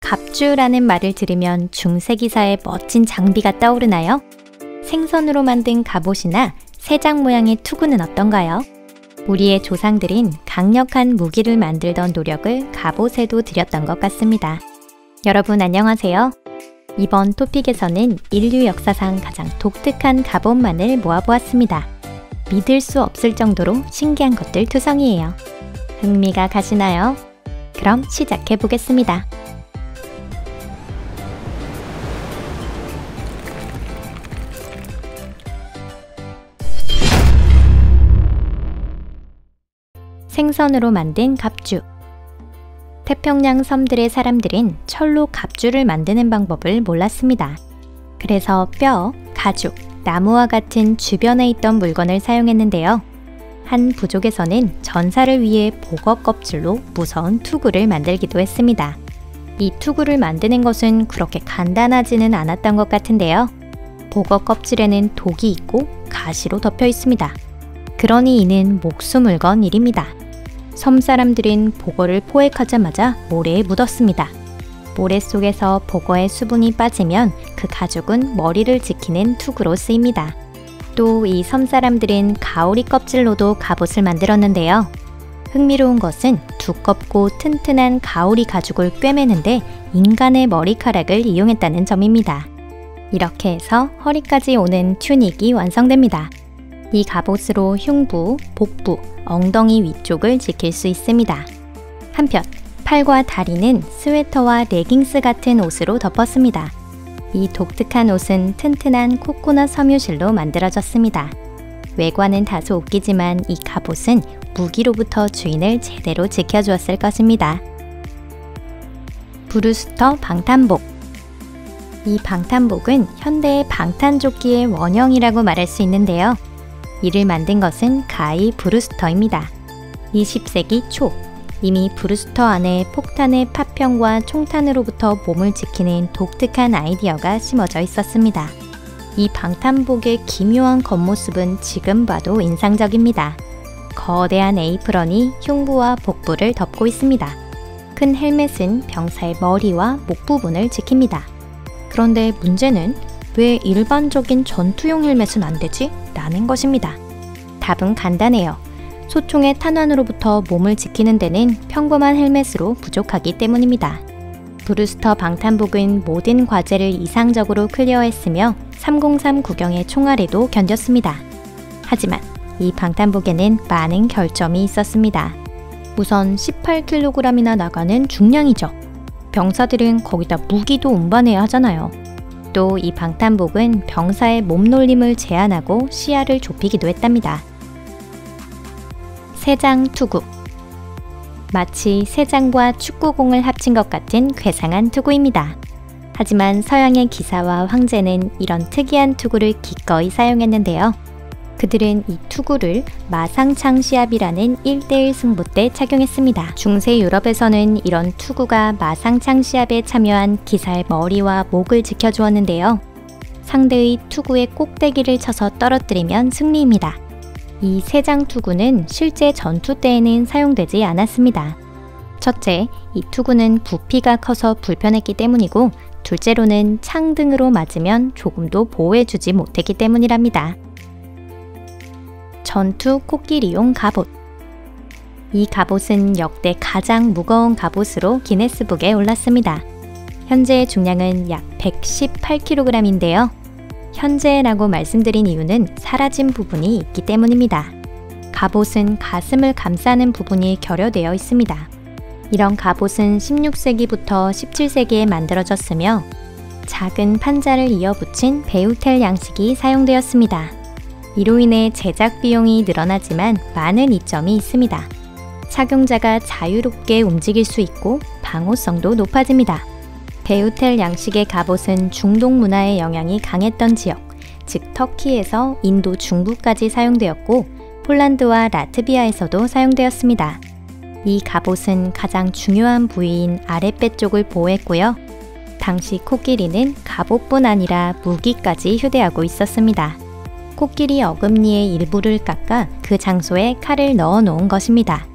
갑주라는 말을 들으면 중세기사의 멋진 장비가 떠오르나요? 생선으로 만든 갑옷이나 새장 모양의 투구는 어떤가요? 우리의 조상들은 강력한 무기를 만들던 노력을 갑옷에도 들였던 것 같습니다. 여러분 안녕하세요. 이번 토픽에서는 인류 역사상 가장 독특한 갑옷만을 모아보았습니다. 믿을 수 없을 정도로 신기한 것들 투성이에요. 흥미가 가시나요? 그럼 시작해 보겠습니다. 생선으로 만든 갑주. 태평양 섬들의 사람들은 철로 갑주를 만드는 방법을 몰랐습니다. 그래서 뼈, 가죽, 나무와 같은 주변에 있던 물건을 사용했는데요. 한 부족에서는 전사를 위해 복어 껍질로 무서운 투구를 만들기도 했습니다. 이 투구를 만드는 것은 그렇게 간단하지는 않았던 것 같은데요. 복어 껍질에는 독이 있고 가시로 덮여 있습니다. 그러니 이는 목수물건 일입니다. 섬 사람들은 복어를 포획하자마자 모래에 묻었습니다. 모래 속에서 복어의 수분이 빠지면 그 가죽은 머리를 지키는 투구로 쓰입니다. 또 이 섬 사람들은 가오리 껍질로도 갑옷을 만들었는데요. 흥미로운 것은 두껍고 튼튼한 가오리 가죽을 꿰매는데 인간의 머리카락을 이용했다는 점입니다. 이렇게 해서 허리까지 오는 튜닉이 완성됩니다. 이 갑옷으로 흉부, 복부, 엉덩이 위쪽을 지킬 수 있습니다. 한편 팔과 다리는 스웨터와 레깅스 같은 옷으로 덮었습니다. 이 독특한 옷은 튼튼한 코코넛 섬유실로 만들어졌습니다. 외관은 다소 웃기지만 이 갑옷은 무기로부터 주인을 제대로 지켜주었을 것입니다. 브루스터 방탄복. 이 방탄복은 현대의 방탄조끼의 원형이라고 말할 수 있는데요. 이를 만든 것은 가이 브루스터입니다. 20세기 초 이미 브루스터 안에 폭탄의 파편과 총탄으로부터 몸을 지키는 독특한 아이디어가 심어져 있었습니다. 이 방탄복의 기묘한 겉모습은 지금 봐도 인상적입니다. 거대한 에이프런이 흉부와 복부를 덮고 있습니다. 큰 헬멧은 병사의 머리와 목 부분을 지킵니다. 그런데 문제는 왜 일반적인 전투용 헬멧은 안 되지? 라는 것입니다. 답은 간단해요. 소총의 탄환으로부터 몸을 지키는 데는 평범한 헬멧으로 부족하기 때문입니다. 브루스터 방탄복은 모든 과제를 이상적으로 클리어했으며 303 구경의 총알에도 견뎠습니다. 하지만 이 방탄복에는 많은 결점이 있었습니다. 우선 18kg이나 나가는 중량이죠. 병사들은 거기다 무기도 운반해야 하잖아요. 또 이 방탄복은 병사의 몸놀림을 제한하고 시야를 좁히기도 했답니다. 새장 투구. 마치 새장과 축구공을 합친 것 같은 괴상한 투구입니다. 하지만 서양의 기사와 황제는 이런 특이한 투구를 기꺼이 사용했는데요. 그들은 이 투구를 마상창 시합이라는 1대1 승부 때 착용했습니다. 중세 유럽에서는 이런 투구가 마상창 시합에 참여한 기사의 머리와 목을 지켜주었는데요. 상대의 투구의 꼭대기를 쳐서 떨어뜨리면 승리입니다. 이 새장 투구는 실제 전투 때에는 사용되지 않았습니다. 첫째, 이 투구는 부피가 커서 불편했기 때문이고 둘째로는 창 등으로 맞으면 조금도 보호해주지 못했기 때문이랍니다. 전투 코끼리용 갑옷. 이 갑옷은 역대 가장 무거운 갑옷으로 기네스북에 올랐습니다. 현재의 중량은 약 118kg인데요. 현재라고 말씀드린 이유는 사라진 부분이 있기 때문입니다. 갑옷은 가슴을 감싸는 부분이 결여되어 있습니다. 이런 갑옷은 16세기부터 17세기에 만들어졌으며 작은 판자를 이어붙인 베우텔 양식이 사용되었습니다. 이로 인해 제작 비용이 늘어나지만 많은 이점이 있습니다. 착용자가 자유롭게 움직일 수 있고 방호성도 높아집니다. 베우텔 양식의 갑옷은 중동 문화의 영향이 강했던 지역, 즉 터키에서 인도 중부까지 사용되었고 폴란드와 라트비아에서도 사용되었습니다. 이 갑옷은 가장 중요한 부위인 아랫배 쪽을 보호했고요. 당시 코끼리는 갑옷뿐 아니라 무기까지 휴대하고 있었습니다. 코끼리 어금니의 일부를 깎아 그 장소에 칼을 넣어 놓은 것입니다.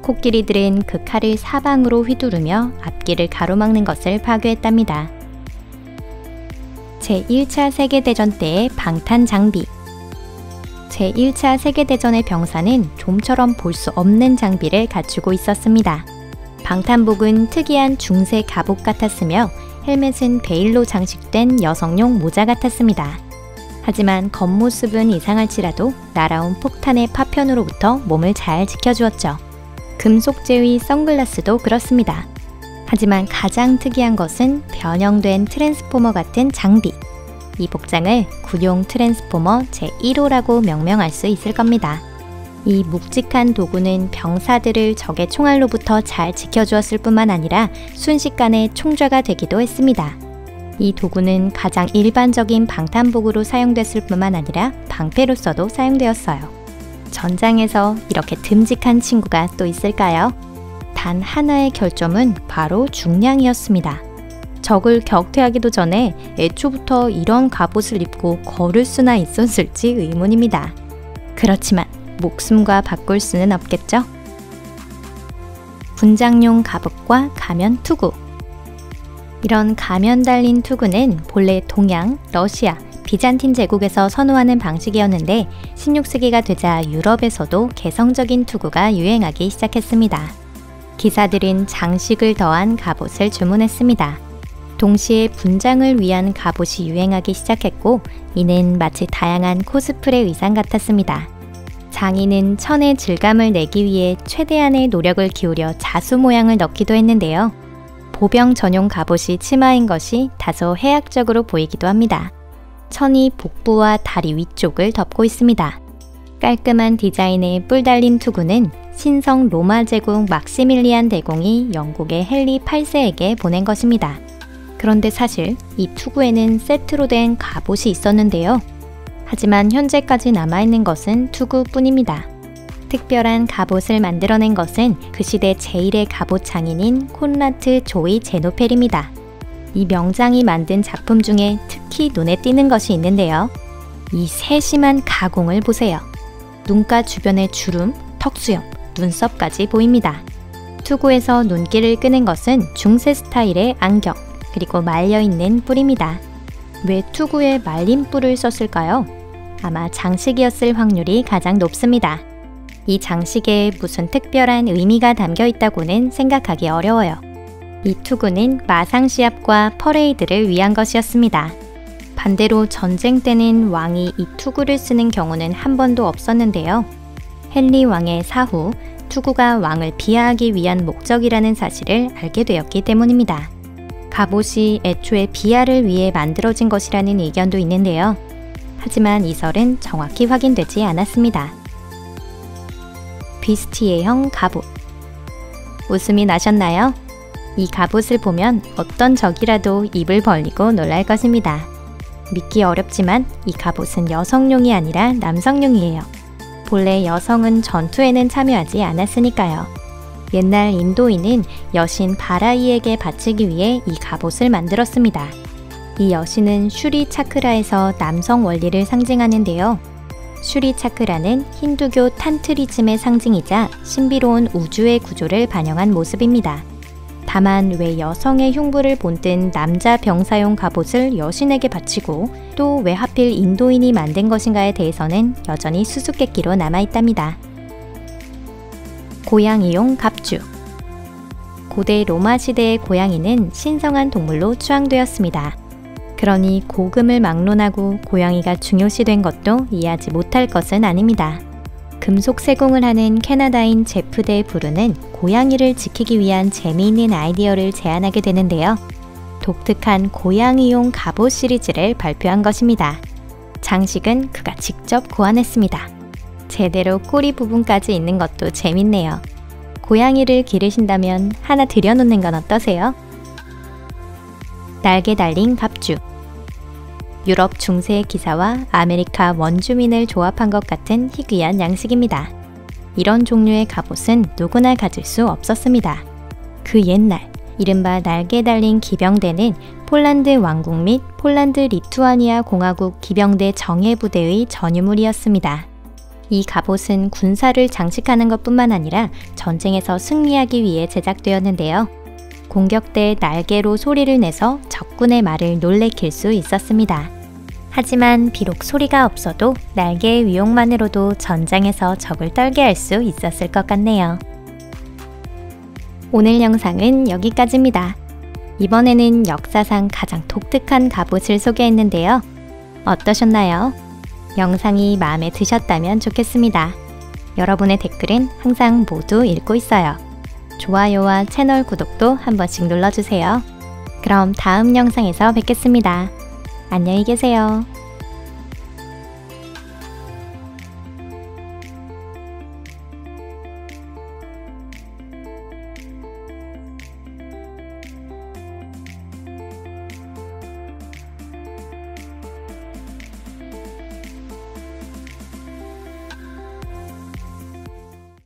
코끼리들은 그 칼을 사방으로 휘두르며 앞길을 가로막는 것을 파괴했답니다. 제1차 세계대전 때의 방탄 장비. 제1차 세계대전의 병사는 좀처럼 볼 수 없는 장비를 갖추고 있었습니다. 방탄복은 특이한 중세 갑옷 같았으며 헬멧은 베일로 장식된 여성용 모자 같았습니다. 하지만 겉모습은 이상할지라도 날아온 폭탄의 파편으로부터 몸을 잘 지켜주었죠. 금속 제위 선글라스도 그렇습니다. 하지만 가장 특이한 것은 변형된 트랜스포머 같은 장비. 이 복장을 군용 트랜스포머 제1호라고 명명할 수 있을 겁니다. 이 묵직한 도구는 병사들을 적의 총알로부터 잘 지켜주었을 뿐만 아니라 순식간에 총좌가 되기도 했습니다. 이 도구는 가장 일반적인 방탄복으로 사용됐을 뿐만 아니라 방패로서도 사용되었어요. 전장에서 이렇게 듬직한 친구가 또 있을까요? 단 하나의 결점은 바로 중량이었습니다. 적을 격퇴하기도 전에 애초부터 이런 갑옷을 입고 걸을 수나 있었을지 의문입니다. 그렇지만 목숨과 바꿀 수는 없겠죠? 군장용 갑옷과 가면 투구. 이런 가면 달린 투구는 본래 동양, 러시아, 비잔틴 제국에서 선호하는 방식이었는데 16세기가 되자 유럽에서도 개성적인 투구가 유행하기 시작했습니다. 기사들은 장식을 더한 갑옷을 주문했습니다. 동시에 분장을 위한 갑옷이 유행하기 시작했고 이는 마치 다양한 코스프레 의상 같았습니다. 장인은 천의 질감을 내기 위해 최대한의 노력을 기울여 자수 모양을 넣기도 했는데요. 보병 전용 갑옷이 치마인 것이 다소 해학적으로 보이기도 합니다. 천이 복부와 다리 위쪽을 덮고 있습니다. 깔끔한 디자인의 뿔 달린 투구는 신성 로마 제국 막시밀리안 대공이 영국의 헨리 8세에게 보낸 것입니다. 그런데 사실 이 투구에는 세트로 된 갑옷이 있었는데요. 하지만 현재까지 남아있는 것은 투구뿐입니다. 특별한 갑옷을 만들어낸 것은 그 시대 제1의 갑옷 장인인 콘라트 조이 제노펠입니다. 이 명장이 만든 작품 중에 특히 눈에 띄는 것이 있는데요. 이 세심한 가공을 보세요. 눈가 주변의 주름, 턱수염, 눈썹까지 보입니다. 투구에서 눈길을 끄는 것은 중세 스타일의 안경, 그리고 말려있는 뿔입니다. 왜 투구에 말린 뿔을 썼을까요? 아마 장식이었을 확률이 가장 높습니다. 이 장식에 무슨 특별한 의미가 담겨 있다고는 생각하기 어려워요. 이 투구는 마상 시합과 퍼레이드를 위한 것이었습니다. 반대로 전쟁 때는 왕이 이 투구를 쓰는 경우는 한 번도 없었는데요. 헨리 왕의 사후, 투구가 왕을 비하하기 위한 목적이라는 사실을 알게 되었기 때문입니다. 갑옷이 애초에 비하를 위해 만들어진 것이라는 의견도 있는데요. 하지만 이 설은 정확히 확인되지 않았습니다. 비스티에형 갑옷. 웃음이 나셨나요? 이 갑옷을 보면 어떤 적이라도 입을 벌리고 놀랄 것입니다. 믿기 어렵지만 이 갑옷은 여성용이 아니라 남성용이에요. 본래 여성은 전투에는 참여하지 않았으니까요. 옛날 인도인은 여신 바라이에게 바치기 위해 이 갑옷을 만들었습니다. 이 여신은 슈리 차크라에서 남성 원리를 상징하는데요. 슈리 차크라는 힌두교 탄트리즘의 상징이자 신비로운 우주의 구조를 반영한 모습입니다. 다만 왜 여성의 흉부를 본뜬 남자 병사용 갑옷을 여신에게 바치고 또 왜 하필 인도인이 만든 것인가에 대해서는 여전히 수수께끼로 남아있답니다. 고양이용 갑주. 고대 로마 시대의 고양이는 신성한 동물로 추앙되었습니다. 그러니 고금을 막론하고 고양이가 중요시된 것도 이해하지 못할 것은 아닙니다. 금속 세공을 하는 캐나다인 제프 데 브루는 고양이를 지키기 위한 재미있는 아이디어를 제안하게 되는데요. 독특한 고양이용 갑옷 시리즈를 발표한 것입니다. 장식은 그가 직접 고안했습니다. 제대로 꼬리 부분까지 있는 것도 재밌네요. 고양이를 기르신다면 하나 들여놓는 건 어떠세요? 날개 달린 갑주. 유럽 중세의 기사와 아메리카 원주민을 조합한 것 같은 희귀한 양식입니다. 이런 종류의 갑옷은 누구나 가질 수 없었습니다. 그 옛날, 이른바 날개 달린 기병대는 폴란드 왕국 및 폴란드 리투아니아 공화국 기병대 정예부대의 전유물이었습니다. 이 갑옷은 군사를 장식하는 것뿐만 아니라 전쟁에서 승리하기 위해 제작되었는데요. 공격대 날개로 소리를 내서 적군의 말을 놀래킬 수 있었습니다. 하지만 비록 소리가 없어도 날개의 위용만으로도 전장에서 적을 떨게 할 수 있었을 것 같네요. 오늘 영상은 여기까지입니다. 이번에는 역사상 가장 독특한 갑옷을 소개했는데요. 어떠셨나요? 영상이 마음에 드셨다면 좋겠습니다. 여러분의 댓글은 항상 모두 읽고 있어요. 좋아요와 채널 구독도 한 번씩 눌러주세요. 그럼 다음 영상에서 뵙겠습니다. 안녕히 계세요.